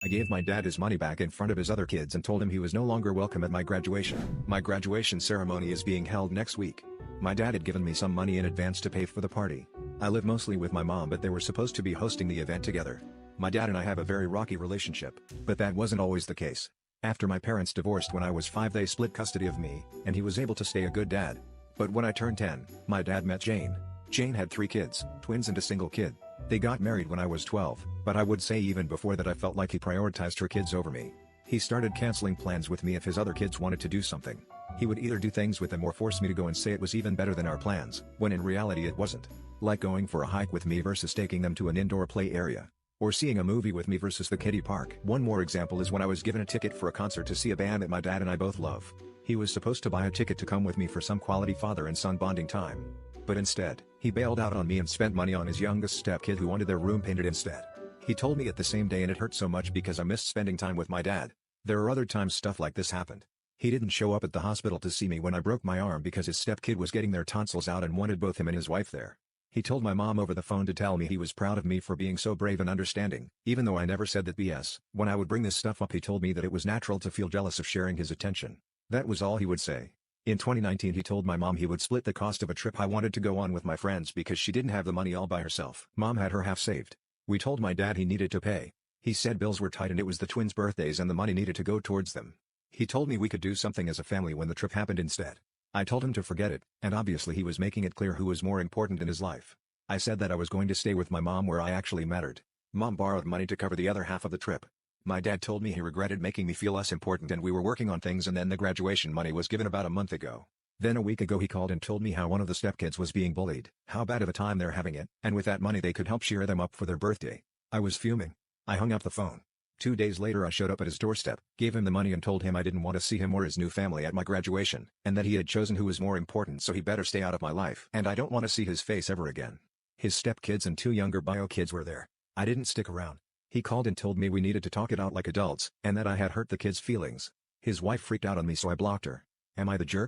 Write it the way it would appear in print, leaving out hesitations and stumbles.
I gave my dad his money back in front of his other kids and told him he was no longer welcome at my graduation. My graduation ceremony is being held next week. My dad had given me some money in advance to pay for the party. I live mostly with my mom, but they were supposed to be hosting the event together. My dad and I have a very rocky relationship, but that wasn't always the case. After my parents divorced when I was 5, they split custody of me, and he was able to stay a good dad. But when I turned 10, my dad met Jane. Jane had 3 kids, twins and a single kid. They got married when I was 12, but I would say even before that I felt like he prioritized her kids over me. He started canceling plans with me if his other kids wanted to do something. He would either do things with them or force me to go and say it was even better than our plans, when in reality it wasn't. Like going for a hike with me versus taking them to an indoor play area. Or seeing a movie with me versus the kiddie park. One more example is when I was given a ticket for a concert to see a band that my dad and I both love. He was supposed to buy a ticket to come with me for some quality father and son bonding time. But instead, he bailed out on me and spent money on his youngest stepkid who wanted their room painted instead. He told me it the same day and it hurt so much because I missed spending time with my dad. There are other times stuff like this happened. He didn't show up at the hospital to see me when I broke my arm because his stepkid was getting their tonsils out and wanted both him and his wife there. He told my mom over the phone to tell me he was proud of me for being so brave and understanding, even though I never said that BS. When I would bring this stuff up, he told me that it was natural to feel jealous of sharing his attention. That was all he would say. In 2019 he told my mom he would split the cost of a trip I wanted to go on with my friends because she didn't have the money all by herself. Mom had her half saved. We told my dad he needed to pay. He said bills were tight and it was the twins' birthdays and the money needed to go towards them. He told me we could do something as a family when the trip happened instead. I told him to forget it, and obviously he was making it clear who was more important in his life. I said that I was going to stay with my mom where I actually mattered. Mom borrowed money to cover the other half of the trip. My dad told me he regretted making me feel less important and we were working on things, and then the graduation money was given about a month ago. Then a week ago he called and told me how one of the stepkids was being bullied, how bad of a time they're having it, and with that money they could help cheer them up for their birthday. I was fuming. I hung up the phone. 2 days later I showed up at his doorstep, gave him the money and told him I didn't want to see him or his new family at my graduation, and that he had chosen who was more important so he better stay out of my life. And I don't want to see his face ever again. His stepkids and 2 younger bio kids were there. I didn't stick around. He called and told me we needed to talk it out like adults, and that I had hurt the kids' feelings. His wife freaked out on me so I blocked her. Am I the jerk?